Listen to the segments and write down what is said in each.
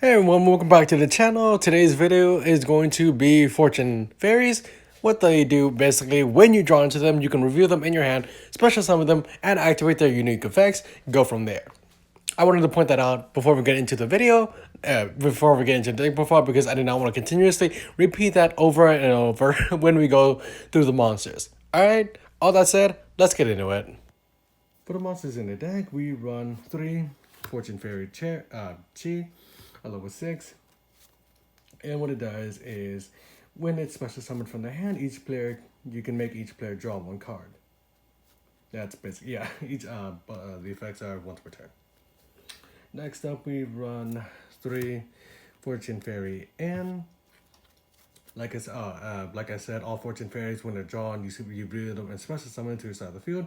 Hey everyone, welcome back to the channel. Today's video is going to be Fortune Fairies. What they do, basically, when you draw into them, you can reveal them in your hand, special summon them, and activate their unique effects. Go from there. I wanted to point that out before we get into the video, before we get into the deck profile, because I did not want to continuously repeat that over and over when we go through the monsters. Alright, all that said, let's get into it. For the monsters in the deck, we run 3 Fortune Fairy Chi, a level 6. And what it does is, when it's special summoned from the hand, you can make each player draw 1 card. That's basically, yeah, the effects are once per turn. Next up, we run 3 Fortune Fairy N. Like I said, all Fortune Fairies, when they're drawn, you reveal them and special summon to your side of the field.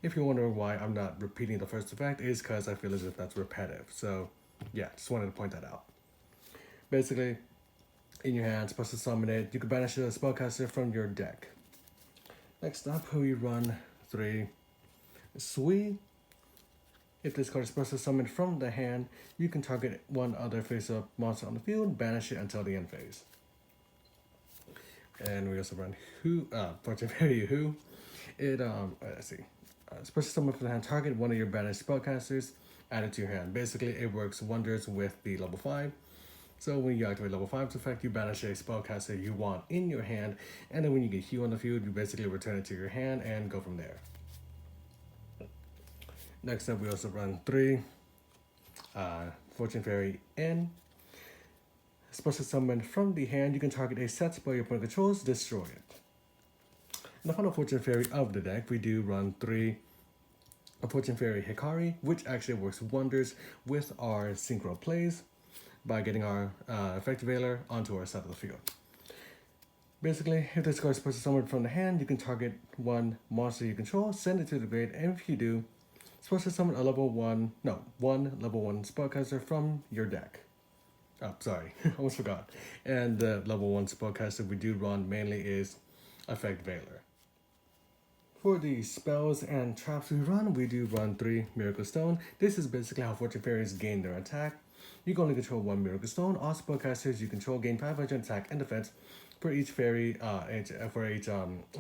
If you're wondering why I'm not repeating the first effect, is because I feel as if that's repetitive. So, yeah, just wanted to point that out. Basically, in your hand, special summon it. You can banish a spellcaster from your deck. Next up, we run 3 Sui. If this card is special summoned from the hand, you can target one other face-up monster on the field, banish it until the end phase. And we also run Fortune Fairy Who. Let's see. Special summon from the hand, target one of your banished spellcasters, add it to your hand. Basically, it works wonders with the level 5. So when you activate level 5's effect, you banish a spellcaster you want in your hand, and then when you get Hue on the field, you basically return it to your hand and go from there. Next up, we also run 3 Fortune Fairy N. Special summon from the hand, you can target a set spell your opponent controls, destroy it. And the final Fortune Fairy of the deck, we do run 3 Fortune Fairy Hikari, which actually works wonders with our synchro plays by getting our effect veiler onto our side of the field. Basically, if this card is special summoned from the hand, you can target one monster you control, send it to the grave, and if you do, special summon a one level 1 spellcaster from your deck. Oh, sorry, almost forgot. And the level 1 spellcaster we do run mainly is Effect Veiler. For the spells and traps we do run 3 Miracle Stone. This is basically how Fortune Fairies gain their attack. You can only control 1 Miracle Stone. All spellcasters you control gain 500 attack and defense for each fairy,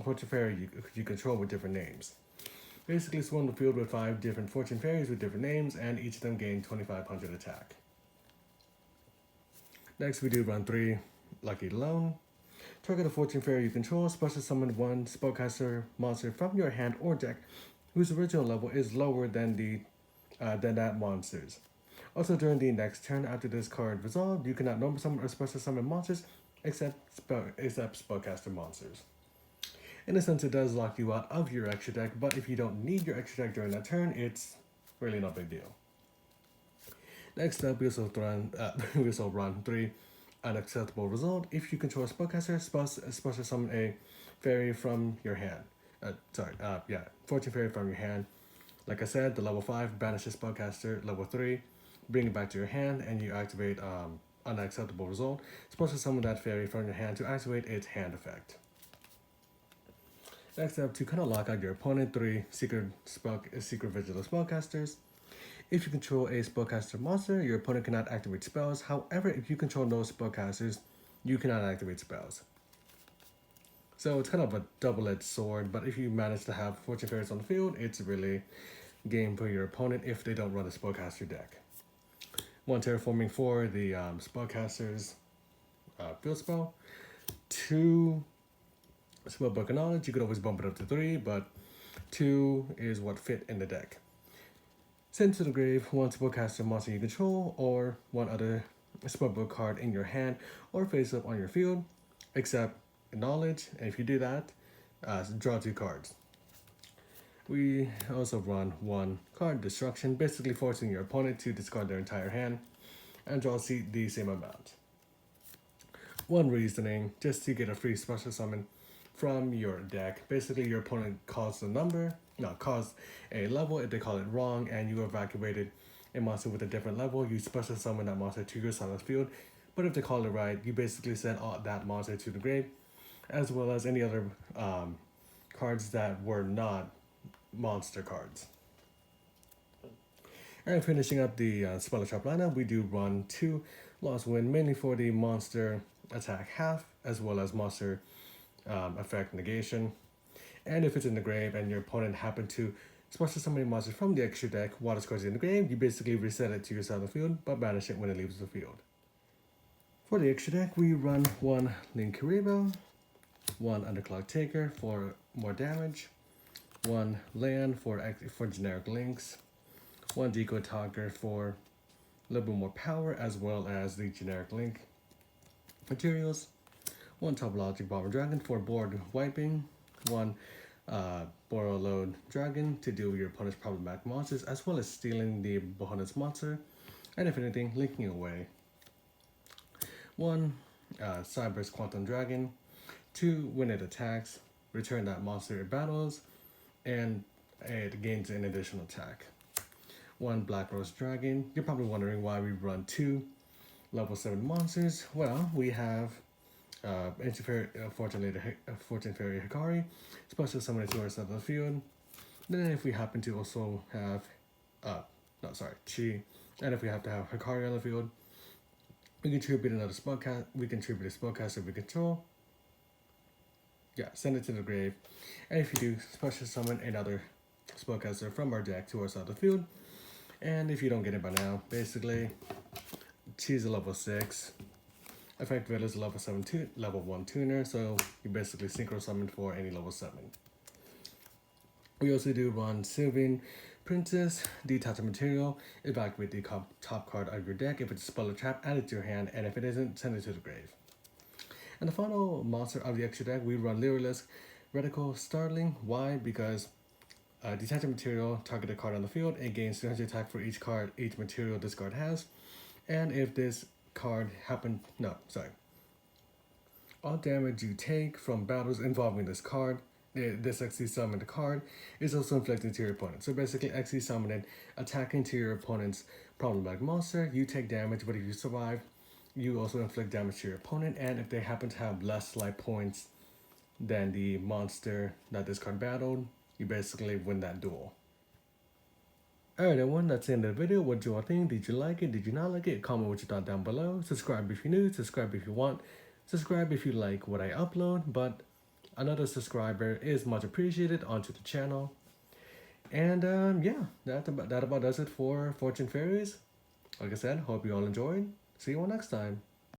Fortune Fairy you control with different names. Basically, swarm the field with 5 different Fortune Fairies with different names, and each of them gain 2500 attack. Next, we do run 3 Lucky Lone. Target a Fortune Fairy you control, special summon 1 spellcaster monster from your hand or deck whose original level is lower than that monster's. Also, during the next turn after this card resolved, you cannot normal summon or special summon monsters except spellcaster monsters. In a sense, it does lock you out of your extra deck, but if you don't need your extra deck during that turn, it's really no big deal. Next up, we also run 3 Unacceptable Result. If you control a spellcaster, special summon a fairy from your hand. Fortune Fairy from your hand. Like I said, the level 5 banishes spellcaster. Level 3, bring it back to your hand, and you activate Unacceptable Result. Special summon that fairy from your hand to activate its hand effect. Next up, to kind of lock out your opponent, 3 Secret Vigil spellcasters. If you control a spellcaster monster, your opponent cannot activate spells. However, if you control no spellcasters, you cannot activate spells. So it's kind of a double-edged sword, but if you manage to have Fortune Fairies on the field, it's really game for your opponent if they don't run a spellcaster deck. 1 terraforming for the spellcasters field spell. 2 Spellbook of Knowledge. You could always bump it up to 3, but 2 is what fit in the deck. Send to the grave 1 spellcaster monster you control, or 1 other spellbook card in your hand or face up on your field, except knowledge. And if you do that, draw 2 cards. We also run 1 card destruction, basically forcing your opponent to discard their entire hand and draw the same amount. 1 reasoning, just to get a free special summon from your deck. Basically, your opponent calls a level if they call it wrong, and you evacuated a monster with a different level. You special summon that monster to your side of the field. But if they call it right, you basically send that monster to the grave, as well as any other cards that were not monster cards. And finishing up the Spell Trap lineup, we do run 2 Lost Wind, mainly for the monster attack half, as well as monster effect negation. And if it's in the grave and your opponent happened to special summon monsters from the extra deck while it's in the grave, you basically reset it to your side of the field, but banish it when it leaves the field. For the extra deck, we run 1 Link Karibo, 1 Underclock Taker for more damage, 1 land for generic links, 1 Decoy Talker for a little bit more power, as well as the generic link materials, 1 Topologic Bomber Dragon for board wiping, 1 Borrow Load Dragon to deal with your opponent's problematic monsters, as well as stealing the opponent's monster, and if anything, linking away. 1 Cyber's Quantum Dragon to when it attacks, return that monster it battles, and it gains an additional attack. 1 Black Rose Dragon. You're probably wondering why we run 2 level 7 monsters. Well, we have Ancient Fairy, Fortune Fairy Hikari, special summon it to our side of the field. Then if we happen to also have, Chi, and if we have to have Hikari on the field, we can tribute another spellcast. We can tribute a spellcaster we control. Yeah, send it to the grave. And if you do, special summon another spellcaster from our deck to our side of the field. And if you don't get it by now, basically, Chi's a level 6. Effect Village is level 1 tuner, so you basically synchro summon for any level 7. We also do run Sylvan Princess, detach a material, evacuate the top card of your deck. If it's a spell or trap, add it to your hand, and if it isn't, send it to the grave. And the final monster of the extra deck, we run Lyrilisk Reticle Starling. Why? Because detach a material, target a card on the field, it gains 300 attack for each card each material this card has. And if this card all damage you take from battles involving this card, this XC summoned card, is also inflicted to your opponent. So basically, XC summoned, attacking to your opponent's problematic monster, you take damage, but if you survive, you also inflict damage to your opponent, and if they happen to have less life points than the monster that this card battled, you basically win that duel. Alright everyone, that's the end of the video. What do you all think? Did you like it? Did you not like it? Comment what you thought down below. Subscribe if you're new, subscribe if you want, subscribe if you like what I upload, but another subscriber is much appreciated onto the channel. And yeah, that about does it for Fortune Fairies. Like I said, hope you all enjoyed. See you all next time.